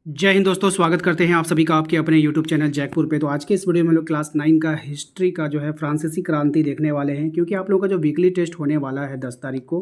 जय हिंद दोस्तों, स्वागत करते हैं आप सभी का आपके अपने YouTube चैनल जैकपुर पे। तो आज के इस वीडियो में लोग क्लास 9 का हिस्ट्री का जो है फ्रांसीसी क्रांति देखने वाले हैं, क्योंकि आप लोगों का जो वीकली टेस्ट होने वाला है 10 तारीख को,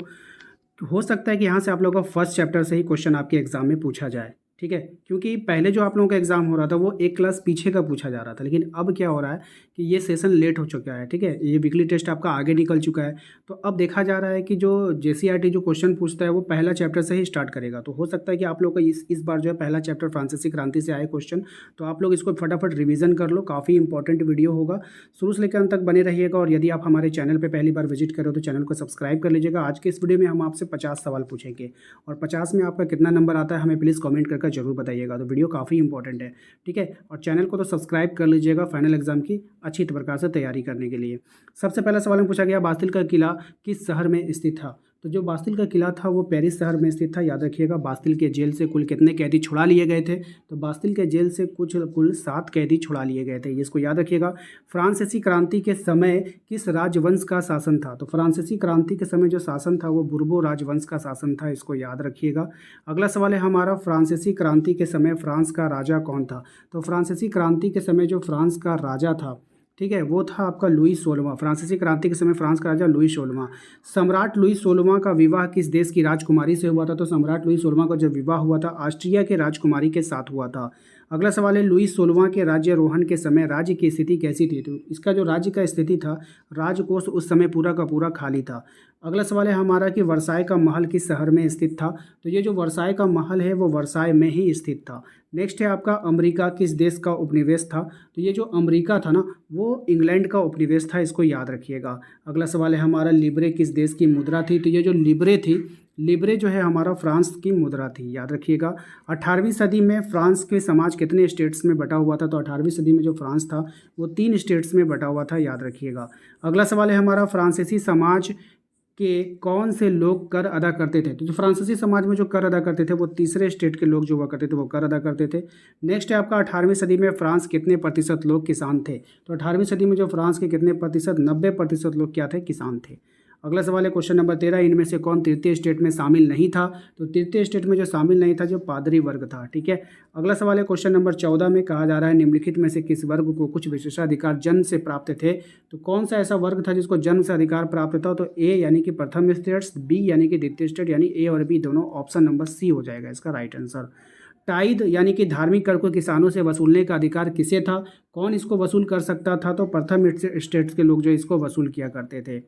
तो हो सकता है कि यहाँ से आप लोगों का फर्स्ट चैप्टर से ही क्वेश्चन आपके एग्जाम में पूछा जाए। ठीक है, क्योंकि पहले जो आप लोगों का एग्जाम हो रहा था वो एक क्लास पीछे का पूछा जा रहा था, लेकिन अब क्या हो रहा है कि ये सेशन लेट हो चुका है। ठीक है, ये वीकली टेस्ट आपका आगे निकल चुका है। तो अब देखा जा रहा है कि जो JCRT जो क्वेश्चन पूछता है वो पहला चैप्टर से ही स्टार्ट करेगा। तो हो सकता है कि आप लोग का इस बार जो है पहला चैप्टर फ्रांसीसी क्रांति से आए क्वेश्चन, तो आप लोग इसको फटाफट रिवीजन कर लो। काफ़ी इंपॉर्टेंट वीडियो होगा, शुरू से लेकर अंत तक बने रहिएगा। और यदि आप हमारे चैनल पर पहली बार विजिट करो तो चैनल को सब्सक्राइब कर लीजिएगा। आज के इस वीडियो में हम आपसे 50 सवाल पूछेंगे और 50 में आपका कितना नंबर आता है हमें प्लीज़ कमेंट करके जरूर बताइएगा। तो वीडियो काफ़ी इंपॉर्टेंट है। ठीक है, और चैनल को तो सब्सक्राइब कर लीजिएगा फाइनल एग्जाम की अच्छी प्रकार से तैयारी करने के लिए। सबसे पहला सवाल में पूछा गया, बास्तिल का किला किस शहर में स्थित था? तो जो बास्तिल का किला था वो पेरिस शहर में स्थित था। याद रखिएगा, बास्तिल के जेल से कुल कितने कैदी छुड़ा लिए गए थे? तो बास्तिल के जेल से कुल 7 कैदी छुड़ा लिए गए थे, इसको याद रखिएगा। फ्रांसीसी क्रांति के समय किस राजवंश का शासन था? तो फ्रांसीसी क्रांति के समय जो शासन था वो बुर्बो राजवंश का शासन था, इसको याद रखिएगा। अगला सवाल है हमारा, फ्रांसीसी क्रांति के समय फ्रांस का राजा कौन था? तो फ्रांसीसी क्रांति के समय जो फ्रांस का राजा था, ठीक है, वो था आपका लुई 16वां। फ्रांसीसी क्रांति के समय फ्रांस का राजा लुई 16वां। सम्राट लुई 16वां का विवाह किस देश की राजकुमारी से हुआ था? तो सम्राट लुई 16वां का जब विवाह हुआ था ऑस्ट्रिया के राजकुमारी के साथ हुआ था। अगला सवाल है, लुई 16वां के राज्यारोहण के समय राज्य की स्थिति कैसी थी? तो इसका जो राज्य का स्थिति था, राजकोष उस समय पूरा का पूरा खाली था। अगला सवाल है हमारा कि वर्साई का महल किस शहर में स्थित था? तो ये जो वर्साई का महल है वो वर्साई में ही स्थित था। नेक्स्ट है आपका, अमेरिका किस देश का उपनिवेश था? तो ये जो अमेरिका था ना वो इंग्लैंड का उपनिवेश था, इसको याद रखिएगा। अगला सवाल है हमारा, लिब्रे किस देश की मुद्रा थी? तो ये जो लिब्रे थी, लिब्रे जो है हमारा फ्रांस की मुद्रा थी, याद रखिएगा। 18वीं सदी में फ्रांस के समाज कितने स्टेट्स में बटा हुआ था? तो 18वीं सदी में जो फ्रांस था वो 3 स्टेट्स में बटा हुआ था, याद रखिएगा। अगला सवाल है हमारा, फ्रांसीसी समाज के कौन से लोग कर अदा करते थे? तो जो फ्रांसीसी समाज में जो कर अदा करते थे वो तीसरे स्टेट के लोग जो हुआ करते थे वो कर अदा करते थे। नेक्स्ट है आपका, 18वीं सदी में फ्रांस कितने प्रतिशत लोग किसान थे? तो 18वीं सदी में जो फ्रांस के कितने प्रतिशत, 90% लोग क्या थे? किसान थे। अगला सवाल है क्वेश्चन नंबर 13, इनमें से कौन तृतीय स्टेट में शामिल नहीं था? तो तृतीय स्टेट में जो शामिल नहीं था जो पादरी वर्ग था। ठीक है, अगला सवाल है क्वेश्चन नंबर 14 में कहा जा रहा है, निम्नलिखित में से किस वर्ग को कुछ विशेषाधिकार जन्म से प्राप्त थे? तो कौन सा ऐसा वर्ग था जिसको जन्म से अधिकार प्राप्त था? तो ए यानी कि प्रथम स्टेट्स, बी यानी कि द्वितीय स्टेट, यानी ए और बी दोनों, ऑप्शन नंबर सी हो जाएगा इसका राइट आंसर। टाइद यानी कि धार्मिक कर को किसानों से वसूलने का अधिकार किसे था? कौन इसको वसूल कर सकता था? तो प्रथम स्टेट्स के लोग जो इसको वसूल किया करते थे।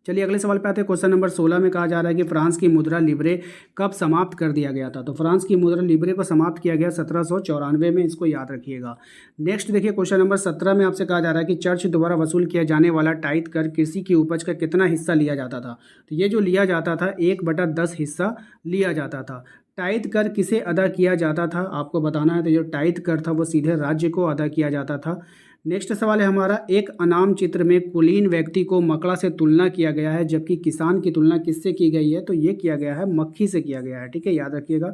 चलिए अगले सवाल पे आते हैं। क्वेश्चन नंबर 16 में कहा जा रहा है कि फ्रांस की मुद्रा लिब्रे कब समाप्त कर दिया गया था? तो फ्रांस की मुद्रा लिब्रे को समाप्त किया गया 1794 में, इसको याद रखिएगा। नेक्स्ट देखिए क्वेश्चन नंबर 17 में आपसे कहा जा रहा है कि चर्च द्वारा वसूल किया जाने वाला टाइथ कर कृषि की उपज का कितना हिस्सा लिया जाता था? तो ये जो लिया जाता था 1/10 हिस्सा लिया जाता था। टाइथ कर किसे अदा किया जाता था आपको बताना है। तो जो टाइथ कर था वो सीधे राज्य को अदा किया जाता था। नेक्स्ट सवाल है हमारा, एक अनाम चित्र में कुलीन व्यक्ति को मकड़ा से तुलना किया गया है, जबकि किसान की तुलना किससे की गई है? तो ये किया गया है मक्खी से किया गया है। ठीक है, याद रखिएगा।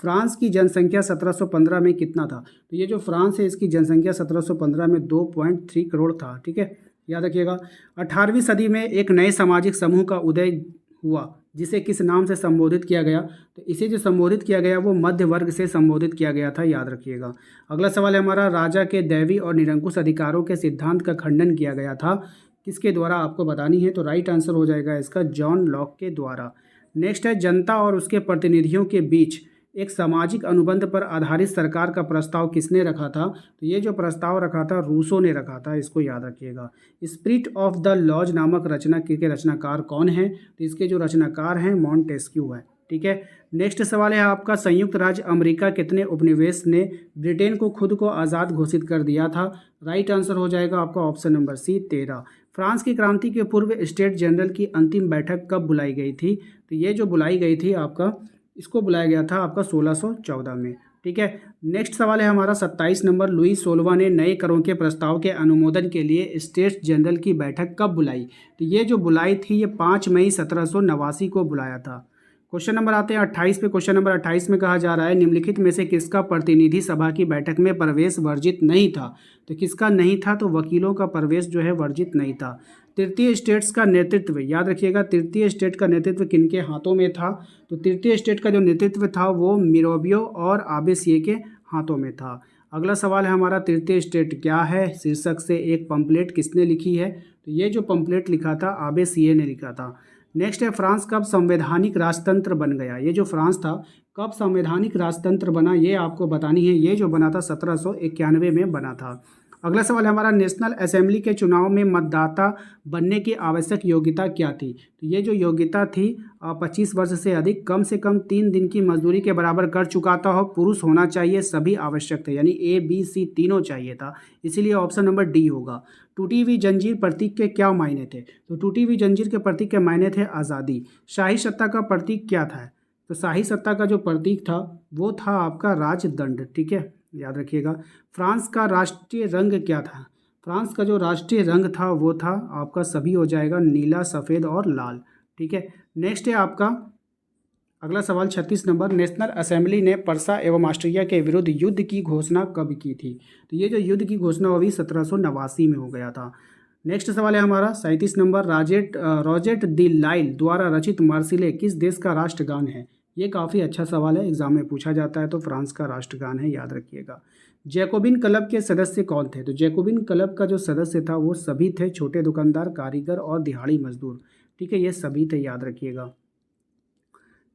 फ्रांस की जनसंख्या 1715 में कितना था? तो ये जो फ्रांस है इसकी जनसंख्या 1715 में 2.3 करोड़ था। ठीक है, याद रखिएगा। 18वीं सदी में एक नए सामाजिक समूह का उदय हुआ जिसे किस नाम से संबोधित किया गया? तो इसे जो संबोधित किया गया वो मध्य वर्ग से संबोधित किया गया था, याद रखिएगा। अगला सवाल है हमारा, राजा के दैवी और निरंकुश अधिकारों के सिद्धांत का खंडन किया गया था, किसके द्वारा आपको बतानी है? तो राइट आंसर हो जाएगा इसका जॉन लॉक के द्वारा। नेक्स्ट है, जनता और उसके प्रतिनिधियों के बीच एक सामाजिक अनुबंध पर आधारित सरकार का प्रस्ताव किसने रखा था? तो ये जो प्रस्ताव रखा था रूसो ने रखा था, इसको याद रखिएगा। स्पिरिट ऑफ द लॉज नामक रचना के रचनाकार कौन है? तो इसके जो रचनाकार हैं मॉन्टेस्क्यू है। ठीक है, नेक्स्ट सवाल है आपका, संयुक्त राज्य अमेरिका कितने उपनिवेश ने ब्रिटेन को खुद को आज़ाद घोषित कर दिया था? राइट आंसर हो जाएगा आपका ऑप्शन नंबर सी 13। फ्रांस की क्रांति के पूर्व स्टेट जनरल की अंतिम बैठक कब बुलाई गई थी? तो ये जो बुलाई गई थी आपका, इसको बुलाया गया था आपका 1614 में। ठीक है, नेक्स्ट सवाल है हमारा 27 नंबर, लुई 16वां ने नए करों के प्रस्ताव के अनुमोदन के लिए स्टेट्स जनरल की बैठक कब बुलाई? तो ये जो बुलाई थी ये 5 मई 1789 को बुलाया था। क्वेश्चन नंबर आते हैं 28 पे। क्वेश्चन नंबर 28 में कहा जा रहा है निम्नलिखित में से किसका प्रतिनिधि सभा की बैठक में प्रवेश वर्जित नहीं था। तो किसका नहीं था, तो वकीलों का प्रवेश जो है वर्जित नहीं था। तृतीय स्टेट्स का नेतृत्व, याद रखिएगा तृतीय स्टेट का नेतृत्व किनके हाथों में था, तो तृतीय स्टेट का जो नेतृत्व था वो मिरोबियो और आबेसिये के हाथों में था। अगला सवाल है हमारा तृतीय स्टेट क्या है, शीर्षक से एक पंपलेट किसने लिखी है, तो ये जो पंपलेट लिखा था आबेसिये ने लिखा था। नेक्स्ट है फ्रांस कब संवैधानिक राजतंत्र बन गया। ये जो फ्रांस था कब संवैधानिक राजतंत्र बना, ये आपको बतानी है। ये जो बना था 1791 में बना था। अगला सवाल है हमारा नेशनल असेंबली के चुनाव में मतदाता बनने की आवश्यक योग्यता क्या थी। तो ये जो योग्यता थी 25 वर्ष से अधिक, कम से कम 3 दिन की मजदूरी के बराबर कर चुकाता हो, पुरुष होना चाहिए, सभी आवश्यक थे, यानी ABC तीनों चाहिए था, इसीलिए ऑप्शन नंबर डी होगा। टूटी हुई जंजीर प्रतीक के क्या मायने थे, तो टूटी हुई जंजीर के प्रतीक के मायने थे आज़ादी। शाही सत्ता का प्रतीक क्या था, तो शाही सत्ता का जो प्रतीक था वो था आपका राजदंड, ठीक है, याद रखिएगा। फ्रांस का राष्ट्रीय रंग क्या था, फ्रांस का जो राष्ट्रीय रंग था वो था आपका, सभी हो जाएगा, नीला, सफ़ेद और लाल, ठीक है। नेक्स्ट है आपका अगला सवाल 36 नंबर, नेशनल असेंबली ने परसा एवं ऑस्ट्रिया के विरुद्ध युद्ध की घोषणा कब की थी। तो ये जो युद्ध की घोषणा अभी 1789 में हो गया था। नेक्स्ट सवाल है हमारा 37 नंबर, रॉजेट दी लाइल द्वारा रचित मार्सिले किस देश का राष्ट्रगान है। ये काफ़ी अच्छा सवाल है, एग्जाम में पूछा जाता है, तो फ्रांस का राष्ट्रगान है, याद रखिएगा। जैकोबिन क्लब के सदस्य कौन थे, तो जैकोबिन क्लब का जो सदस्य था वो सभी थे, छोटे दुकानदार, कारीगर और दिहाड़ी मजदूर, ठीक है, ये सभी थे, याद रखिएगा।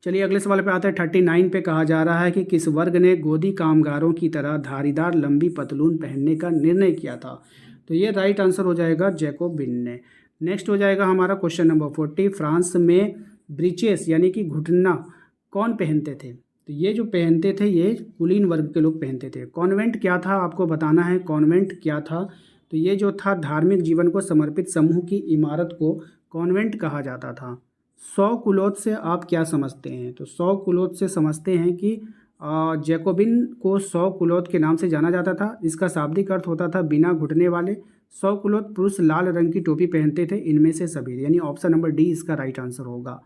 चलिए अगले सवाल पे आते हैं 39 पे। कहा जा रहा है कि किस वर्ग ने गोदी कामगारों की तरह धारीदार लंबी पतलून पहनने का निर्णय किया था। तो ये राइट आंसर हो जाएगा जैकोबिन ने। नेक्स्ट हो जाएगा हमारा क्वेश्चन नंबर 40, फ्रांस में ब्रीचेस यानी कि घुटना कौन पहनते थे। तो ये जो पहनते थे ये कुलीन वर्ग के लोग पहनते थे। कॉन्वेंट क्या था, आपको बताना है कॉन्वेंट क्या था। तो ये जो था धार्मिक जीवन को समर्पित समूह की इमारत को कॉन्वेंट कहा जाता था। 100 कुलोत से आप क्या समझते हैं, तो 100 कुलोत से समझते हैं कि जैकोबिन को 100 कुलोत के नाम से जाना जाता था। इसका शाब्दिक अर्थ होता था बिना घुटने वाले। 100 कुलोत पुरुष लाल रंग की टोपी पहनते थे, इनमें से सभी, यानी ऑप्शन नंबर डी इसका राइट आंसर होगा।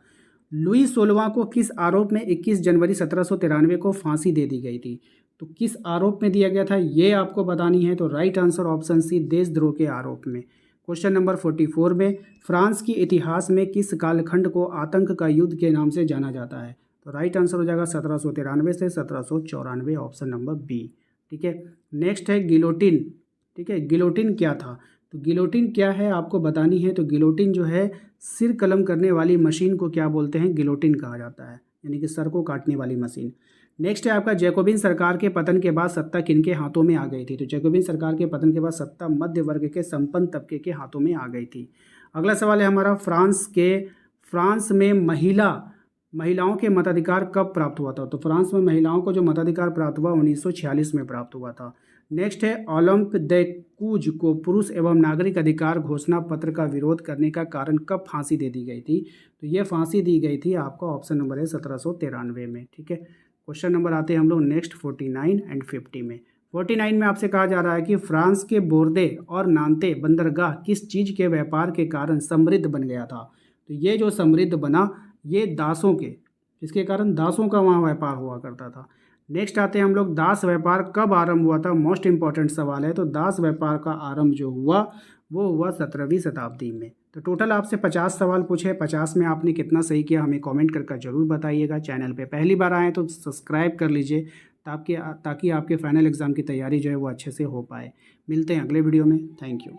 लुई 16वां को किस आरोप में 21 जनवरी 1793 को फांसी दे दी गई थी। तो किस आरोप में दिया गया था ये आपको बतानी है, तो राइट आंसर ऑप्शन सी, देशद्रोह के आरोप में। क्वेश्चन नंबर 44 में, फ्रांस की इतिहास में किस कालखंड को आतंक का युद्ध के नाम से जाना जाता है। तो राइट आंसर हो जाएगा 1793 से 1794, ऑप्शन नंबर बी, ठीक है। नेक्स्ट है गिलोटिन, ठीक है, गिलोटिन क्या था। तो गिलोटिन क्या है आपको बतानी है। तो गिलोटिन जो है सिर कलम करने वाली मशीन को क्या बोलते हैं, गिलोटिन कहा जाता है, यानी कि सर को काटने वाली मशीन। नेक्स्ट है आपका जैकोबिन सरकार के पतन के बाद सत्ता किनके हाथों में आ गई थी। तो जैकोबिन सरकार के पतन के बाद सत्ता मध्य वर्ग के संपन्न तबके के हाथों में आ गई थी। अगला सवाल है हमारा फ्रांस में महिलाओं के मताधिकार कब प्राप्त हुआ था। तो फ्रांस में महिलाओं को जो मताधिकार प्राप्त हुआ 1946 में प्राप्त हुआ था। नेक्स्ट है ओलंप द कूज को पुरुष एवं नागरिक अधिकार घोषणा पत्र का विरोध करने का कारण कब फांसी दे दी गई थी। तो ये फांसी दी गई थी, आपका ऑप्शन नंबर है 1793 में, ठीक है। क्वेश्चन नंबर आते हैं हम लोग नेक्स्ट 49 एंड 50 में। 49 में आपसे कहा जा रहा है कि फ्रांस के बोर्दे और नांते बंदरगाह किस चीज़ के व्यापार के कारण समृद्ध बन गया था। तो ये जो समृद्ध बना ये दासों के, जिसके कारण दासों का वहाँ व्यापार हुआ करता था। नेक्स्ट आते हैं हम लोग दास व्यापार कब आरंभ हुआ था, मोस्ट इंपॉर्टेंट सवाल है। तो दास व्यापार का आरंभ जो हुआ वो हुआ 17वीं शताब्दी में। तो टोटल आपसे 50 सवाल पूछे, 50 में आपने कितना सही किया हमें कमेंट कर जरूर बताइएगा। चैनल पे पहली बार आए तो सब्सक्राइब कर लीजिए ताकि आपके फाइनल एग्ज़ाम की तैयारी जो है वो अच्छे से हो पाए। मिलते हैं अगले वीडियो में, थैंक यू।